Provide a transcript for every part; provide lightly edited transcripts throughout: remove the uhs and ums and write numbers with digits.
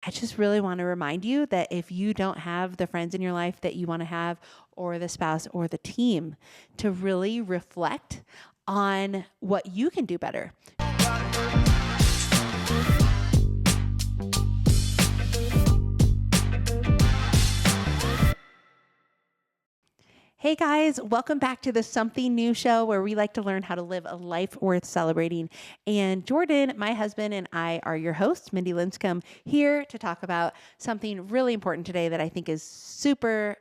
I just really want to remind you that if you don't have the friends in your life that you want to have, or the spouse or the team, to really reflect on what you can do better. Hey guys, welcome back to the Something New show where we like to learn how to live a life worth celebrating. And Jordan, my husband, and I are your hosts, Mindi Linscombe, here to talk about something really important today that I think is super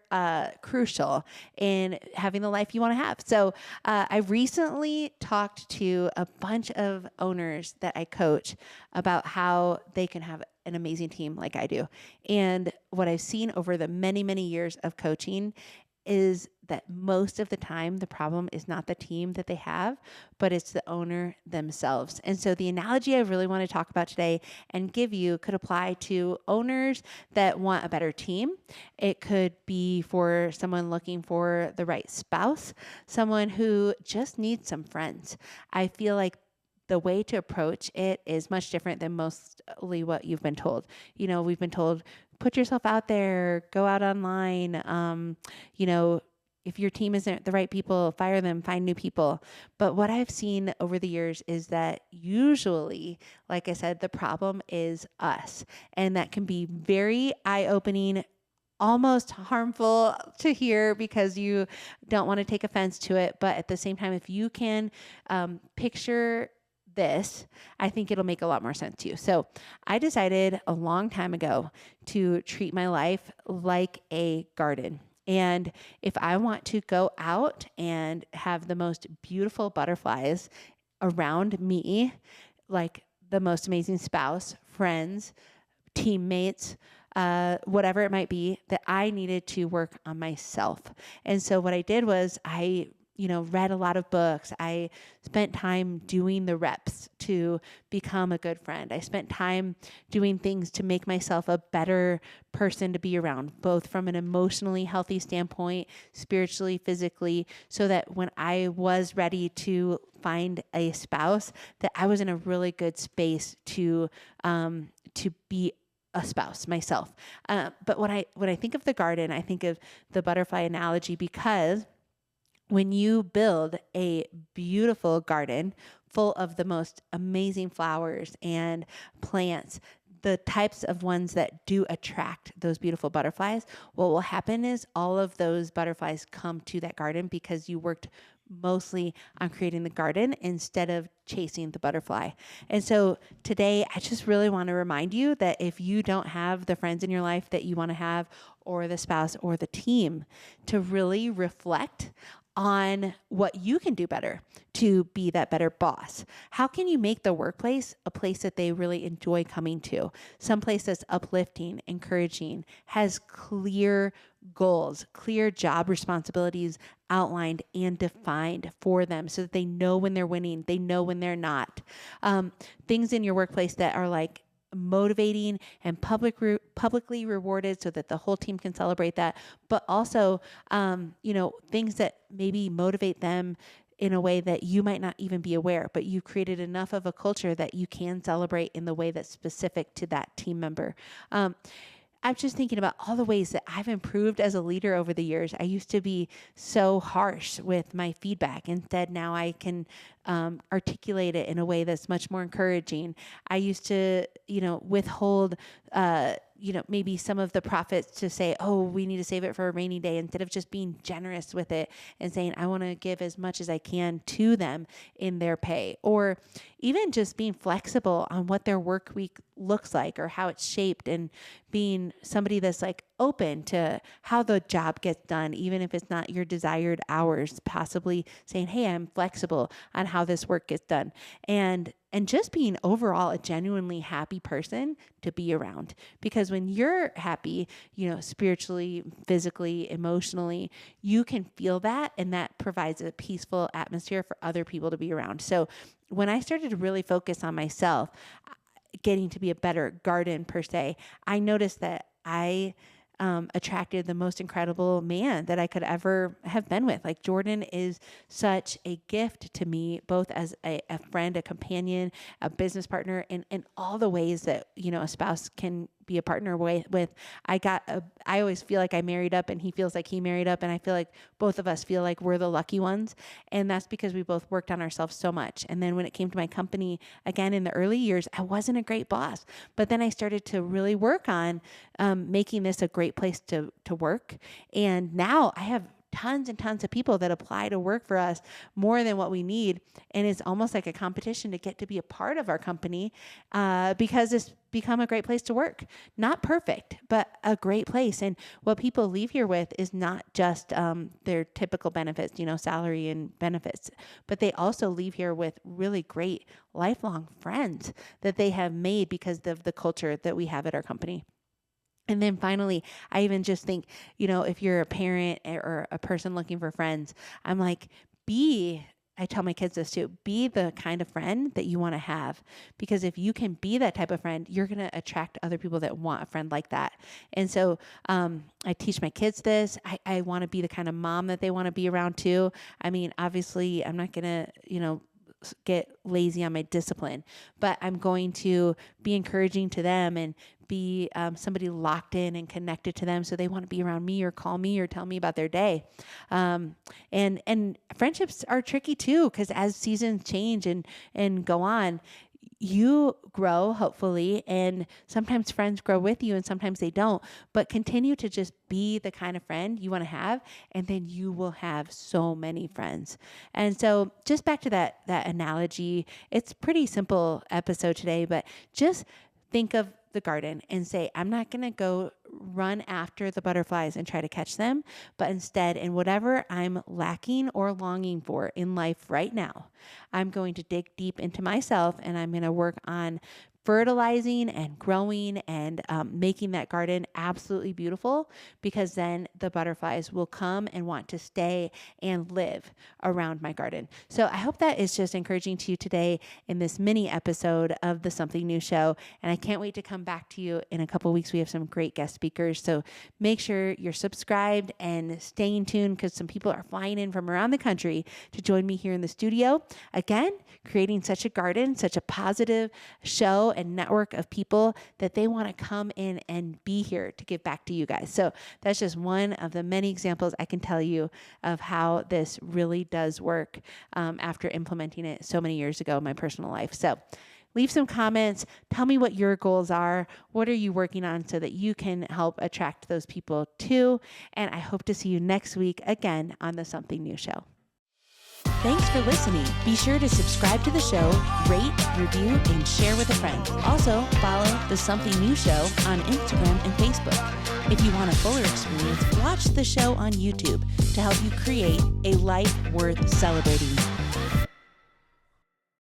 crucial in having the life you want to have. So I recently talked to a bunch of owners that I coach about how they can have an amazing team like I do. And what I've seen over the many, many years of coaching is that most of the time the problem is not the team that they have, but it's the owner themselves. And so the analogy I really want to talk about today and give you could apply to owners that want a better team. It could be for someone looking for the right spouse, someone who just needs some friends. I feel like the way to approach it is much different than mostly what you've been told. We've been told, put yourself out there, go out online. If your team isn't the right people, fire them, find new people. But what I've seen over the years is that usually, like I said, the problem is us. And that can be very eye-opening, almost harmful to hear because you don't want to take offense to it. But at the same time, if you can picture this, I think it'll make a lot more sense to you. So I decided a long time ago to treat my life like a garden. And if I want to go out and have the most beautiful butterflies around me, like the most amazing spouse, friends, teammates, whatever it might be, that I needed to work on myself. And so what I did was I read a lot of books. I spent time doing the reps to become a good friend. I spent time doing things to make myself a better person to be around, both from an emotionally healthy standpoint, spiritually, physically, so that when I was ready to find a spouse, that I was in a really good space to be a spouse myself. But when I think of the garden, I think of the butterfly analogy, because when you build a beautiful garden full of the most amazing flowers and plants, the types of ones that do attract those beautiful butterflies, what will happen is all of those butterflies come to that garden because you worked mostly on creating the garden instead of chasing the butterfly. And so today, I just really want to remind you that if you don't have the friends in your life that you want to have, or the spouse or the team, to really reflect on what you can do better to be that better boss. How can you make the workplace a place that they really enjoy coming to? Some place that's uplifting, encouraging, has clear goals, clear job responsibilities outlined and defined for them so that they know when they're winning, they know when they're not. Things in your workplace that are like motivating and publicly rewarded so that the whole team can celebrate that, but also things that maybe motivate them in a way that you might not even be aware, but you created enough of a culture that you can celebrate in the way that's specific to that team member. I'm just thinking about all the ways that I've improved as a leader over the years. I used to be so harsh with my feedback. Instead, now I can articulate it in a way that's much more encouraging. I used to, withhold, maybe some of the profits to say, oh, we need to save it for a rainy day, instead of just being generous with it and saying, I want to give as much as I can to them in their pay. Or even just being flexible on what their work week looks like or how it's shaped, and being somebody that's like open to how the job gets done, even if it's not your desired hours, possibly saying, hey, I'm flexible on how this work gets done. And just being overall a genuinely happy person to be around. Because when you're happy, spiritually, physically, emotionally, you can feel that, and that provides a peaceful atmosphere for other people to be around. So when I started to really focus on myself, getting to be a better garden per se, I noticed that I attracted the most incredible man that I could ever have been with. Like, Jordan is such a gift to me, both as a friend, a companion, a business partner, in all the ways that, a spouse can be a partner with. I always feel like I married up and he feels like he married up. And I feel like both of us feel like we're the lucky ones. And that's because we both worked on ourselves so much. And then when it came to my company, again, in the early years, I wasn't a great boss, but then I started to really work on making this a great place to work. And now I have tons and tons of people that apply to work for us, more than what we need. And it's almost like a competition to get to be a part of our company because it's become a great place to work. Not perfect, but a great place. And what people leave here with is not just their typical benefits, salary and benefits, but they also leave here with really great lifelong friends that they have made because of the culture that we have at our company. And then finally, I even just think, if you're a parent or a person looking for friends, I'm like, I tell my kids this too, be the kind of friend that you want to have. Because if you can be that type of friend, you're going to attract other people that want a friend like that. And so I teach my kids this. I want to be the kind of mom that they want to be around too. I mean, obviously, I'm not going to, get lazy on my discipline, but I'm going to be encouraging to them and be somebody locked in and connected to them, so they want to be around me or call me or tell me about their day. And friendships are tricky too, because as seasons change and go on, you grow, hopefully, and sometimes friends grow with you and sometimes they don't, but continue to just be the kind of friend you want to have, and then you will have so many friends. And so just back to that analogy, it's pretty simple episode today, but just think of the garden and say, I'm not going to go run after the butterflies and try to catch them, but instead, in whatever I'm lacking or longing for in life right now, I'm going to dig deep into myself and I'm going to work on fertilizing and growing and making that garden absolutely beautiful, because then the butterflies will come and want to stay and live around my garden. So I hope that is just encouraging to you today in this mini episode of the Something New Show. And I can't wait to come back to you in a couple of weeks. We have some great guest speakers. So make sure you're subscribed and staying tuned, because some people are flying in from around the country to join me here in the studio. Again, creating such a garden, such a positive show and network of people that they want to come in and be here to give back to you guys. So that's just one of the many examples I can tell you of how this really does work after implementing it so many years ago in my personal life. So leave some comments. Tell me what your goals are. What are you working on so that you can help attract those people too? And I hope to see you next week again on the Something New Show. Thanks for listening. Be sure to subscribe to the show, rate, review, and share with a friend. Also, follow The Something New Show on Instagram and Facebook. If you want a fuller experience, watch the show on YouTube to help you create a life worth celebrating.